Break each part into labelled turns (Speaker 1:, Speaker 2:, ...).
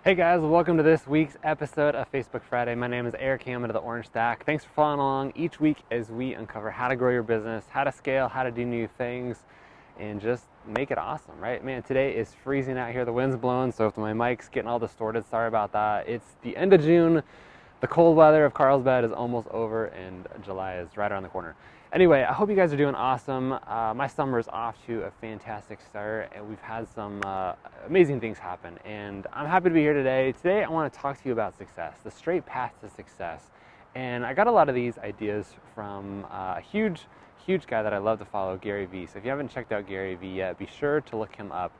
Speaker 1: Hey guys, welcome to this week's episode of Facebook Friday. My name is Eric Hammond of the Orange Stack. Thanks for following along each week as we uncover how to grow your business, how to scale, how to do new things, and just make it awesome, right? Man, today is freezing out here. The wind's blowing, so if my mic's getting all distorted, sorry about that. It's the end of June. The cold weather of Carlsbad is almost over, and July is right around the corner. Anyway, I hope you guys are doing awesome. My summer is off to a fantastic start, and we've had some amazing things happen, and I'm happy to be here today. Today, I want to talk to you about success, the straight path to success. And I got a lot of these ideas from a huge guy that I love to follow, Gary Vee. So if you haven't checked out Gary Vee yet, be sure to look him up.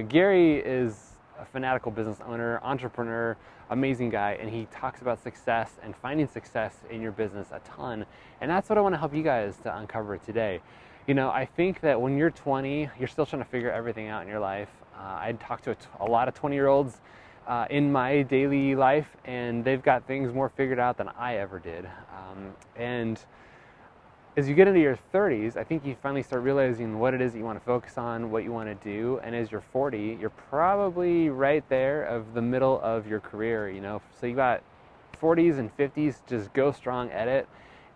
Speaker 1: Gary is a fanatical business owner, entrepreneur, amazing guy, and he talks about success and finding success in your business a ton. And that's what I want to help you guys to uncover today. You know, I think that when you're 20, you're still trying to figure everything out in your life. I talk to a lot of 20-year-olds in my daily life, and they've got things more figured out than I ever did. And as you get into your 30s, I think you finally start realizing what it is that you want to focus on, what you want to do. And as you're 40, you're probably right there of the middle of your career, you know. So you got 40s and 50s, just go strong at it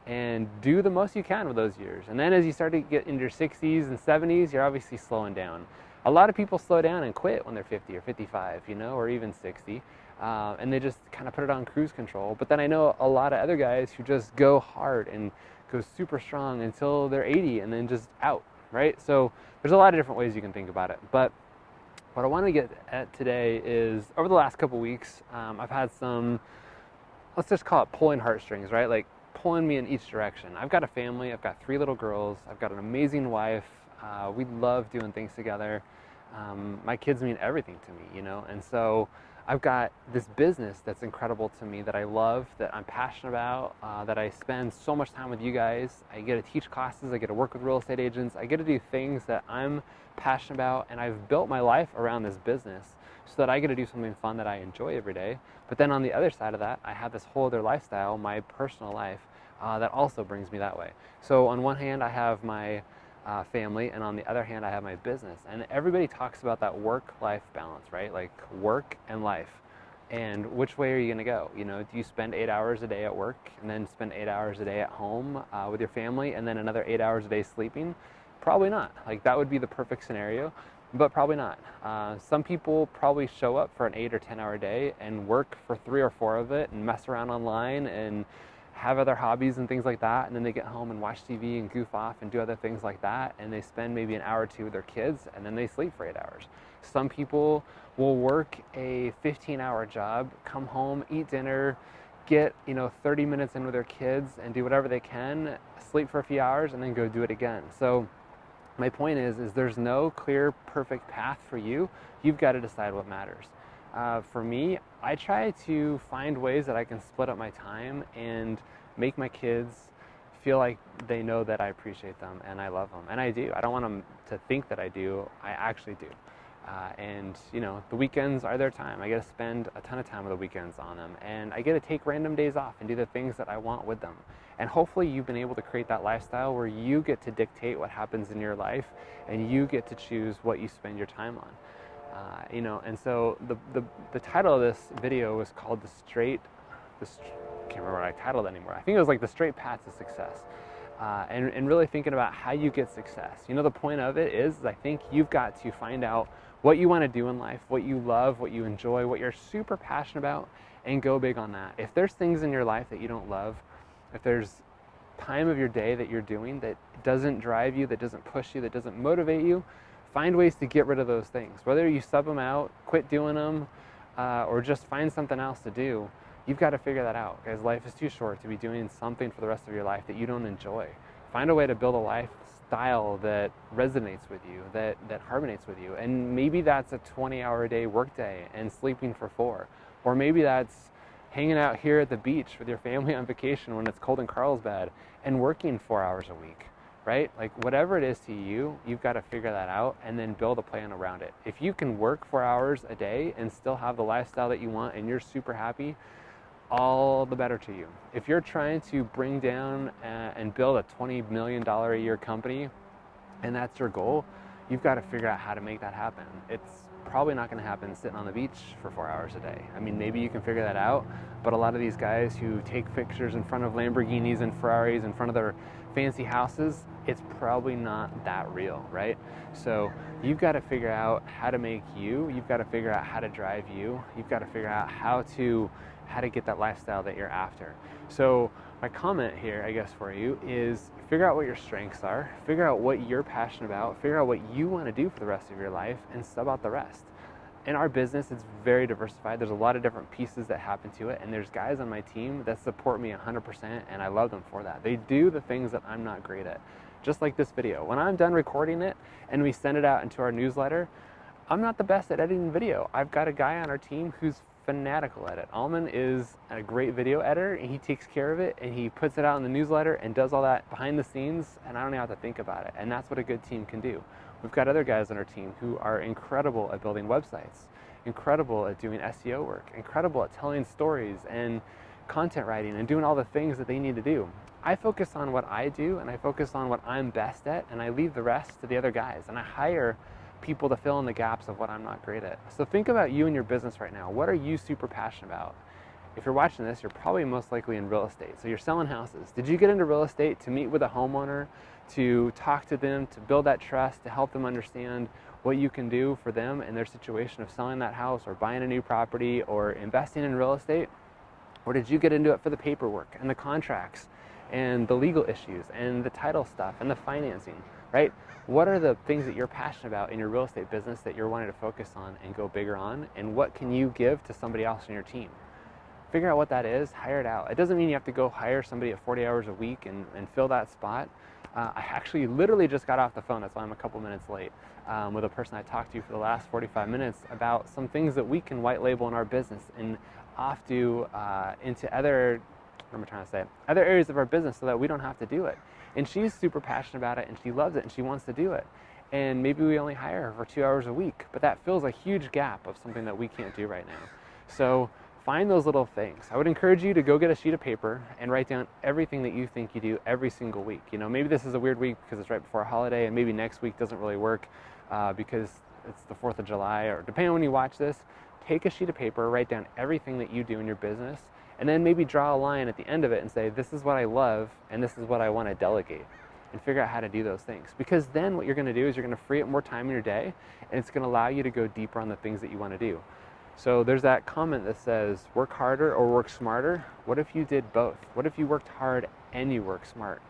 Speaker 1: and do the most you can with those years. And then as you start to get into your 60s and 70s, you're obviously slowing down. A lot of people slow down and quit when they're 50 or 55, you know, or even 60. And they just kind of put it on cruise control. But then I know a lot of other guys who just go hard and go super strong until they're 80 and then just out, right? So there's a lot of different ways you can think about it. But what I want to get at today is, over the last couple weeks, I've had some, let's just call it pulling heartstrings, right? Like pulling me in each direction. I've got a family, I've got 3 little girls, I've got an amazing wife. We love doing things together. My kids mean everything to me, you know? And so I've got this business that's incredible to me, that I love, that I'm passionate about, that I spend so much time with you guys. I get to teach classes, I get to work with real estate agents, I get to do things that I'm passionate about, and I've built my life around this business so that I get to do something fun that I enjoy every day. But then on the other side of that, I have this whole other lifestyle, my personal life, that also brings me that way. So on one hand, I have my family, and on the other hand, I have my business. And everybody talks about that work-life balance, right? Like work and life. And which way are you going to go? You know, do you spend 8 hours a day at work and then spend 8 hours a day at home with your family and then another 8 hours a day sleeping? Probably not. Like that would be the perfect scenario, but probably not. Some people probably show up for an 8 or 10 hour day and work for 3 or 4 of it and mess around online and have other hobbies and things like that, and then they get home and watch TV and goof off and do other things like that, and they spend maybe an hour or 2 with their kids, and then they sleep for 8 hours. Some people will work a 15-hour job, come home, eat dinner, get 30 minutes in with their kids and do whatever they can, sleep for a few hours, and then go do it again. So my point is there's no clear, perfect path for you. You've got to decide what matters. For me, I try to find ways that I can split up my time and make my kids feel like they know that I appreciate them and I love them. And I do. I don't want them to think that I do. I actually do. And the weekends are their time. I get to spend a ton of time on the weekends on them. And I get to take random days off and do the things that I want with them. And hopefully you've been able to create that lifestyle where you get to dictate what happens in your life and you get to choose what you spend your time on. And so the title of this video was called I can't remember what I titled it anymore. I think it was like the straight path to success, and really thinking about how you get success. The point of it is I think you've got to find out what you want to do in life, what you love, what you enjoy, what you're super passionate about, and go big on that. If there's things in your life that you don't love, if there's time of your day that you're doing that doesn't drive you, that doesn't push you, that doesn't motivate you, find ways to get rid of those things. Whether you sub them out, quit doing them, or just find something else to do, you've got to figure that out. Guys, life is too short to be doing something for the rest of your life that you don't enjoy. Find a way to build a lifestyle that resonates with you, that harmonates with you. And maybe that's a 20-hour-a-day workday and sleeping for 4. Or maybe that's hanging out here at the beach with your family on vacation when it's cold in Carlsbad and working 4 hours a week. Right? Like whatever it is to you, you've got to figure that out and then build a plan around it. If you can work 4 hours a day and still have the lifestyle that you want and you're super happy, all the better to you. If you're trying to bring down and build a $20 million a year company and that's your goal, you've got to figure out how to make that happen. It's probably not going to happen sitting on the beach for 4 hours a day. I mean, maybe you can figure that out, but a lot of these guys who take pictures in front of Lamborghinis and Ferraris in front of their fancy houses, it's probably not that real, right? So you've got to figure out how to make you've got to figure out how to drive you've got to figure out how to get that lifestyle that you're after. So my comment here, I guess, for you is figure out what your strengths are, figure out what you're passionate about, figure out what you want to do for the rest of your life, and sub out the rest. In our business, it's very diversified. There's a lot of different pieces that happen to it, and there's guys on my team that support me 100%, and I love them for that. They do the things that I'm not great at. Just like this video. When I'm done recording it and we send it out into our newsletter, I'm not the best at editing video. I've got a guy on our team who's fanatical at it. Alman is a great video editor, and he takes care of it, and he puts it out in the newsletter and does all that behind the scenes, and I don't even have to think about it. And that's what a good team can do. We've got other guys on our team who are incredible at building websites, incredible at doing SEO work, incredible at telling stories and content writing and doing all the things that they need to do. I focus on what I do, and I focus on what I'm best at, and I leave the rest to the other guys, and I hire people to fill in the gaps of what I'm not great at. So think about you and your business right now. What are you super passionate about? If you're watching this, you're probably most likely in real estate. So you're selling houses. Did you get into real estate to meet with a homeowner, to talk to them, to build that trust, to help them understand what you can do for them in their situation of selling that house or buying a new property or investing in real estate? Or did you get into it for the paperwork and the contracts and the legal issues and the title stuff and the financing, right? What are the things that you're passionate about in your real estate business that you're wanting to focus on and go bigger on? And what can you give to somebody else on your team? Figure out what that is, hire it out. It doesn't mean you have to go hire somebody at 40 hours a week and fill that spot. I actually literally just got off the phone, that's why I'm a couple minutes late, with a person I talked to for the last 45 minutes about some things that we can white label in our business and off do into other, what am I trying to say, other areas of our business so that we don't have to do it. And she's super passionate about it, and she loves it, and she wants to do it. And maybe we only hire her for 2 hours a week, but that fills a huge gap of something that we can't do right now. So find those little things. I would encourage you to go get a sheet of paper and write down everything that you think you do every single week. You know, maybe this is a weird week because it's right before a holiday, and maybe next week doesn't really work because it's the 4th of July, or depending on when you watch this. Take a sheet of paper, write down everything that you do in your business, and then maybe draw a line at the end of it and say, this is what I love and this is what I want to delegate, and figure out how to do those things. Because then what you're going to do is you're going to free up more time in your day, and it's going to allow you to go deeper on the things that you want to do. So there's that comment that says, work harder or work smarter. What if you did both? What if you worked hard and you work smart?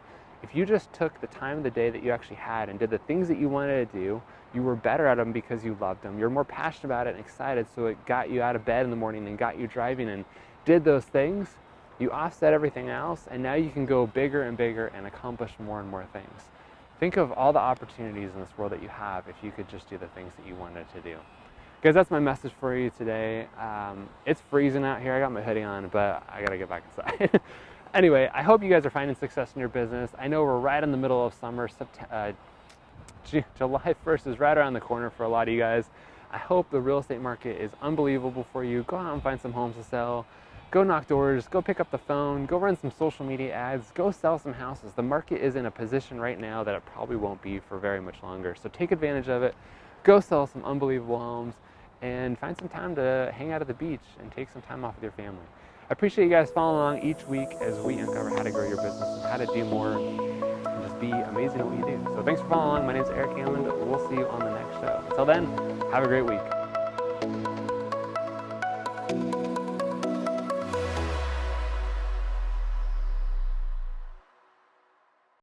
Speaker 1: If you just took the time of the day that you actually had and did the things that you wanted to do, you were better at them because you loved them. You're more passionate about it and excited, so it got you out of bed in the morning and got you driving and did those things. You offset everything else, and now you can go bigger and bigger and accomplish more and more things. Think of all the opportunities in this world that you have if you could just do the things that you wanted to do. Guys, that's my message for you today. It's freezing out here. I got my hoodie on, but I gotta get back inside. Anyway, I hope you guys are finding success in your business. I know we're right in the middle of summer. July 1st is right around the corner for a lot of you guys. I hope the real estate market is unbelievable for you. Go out and find some homes to sell. Go knock doors, go pick up the phone, go run some social media ads, go sell some houses. The market is in a position right now that it probably won't be for very much longer. So take advantage of it. Go sell some unbelievable homes and find some time to hang out at the beach and take some time off with your family. I appreciate you guys following along each week as we uncover how to grow your business and how to do more and just be amazing at what you do. So thanks for following along. My name is Eric Hammond. We'll see you on the next show. Until then, have a great week.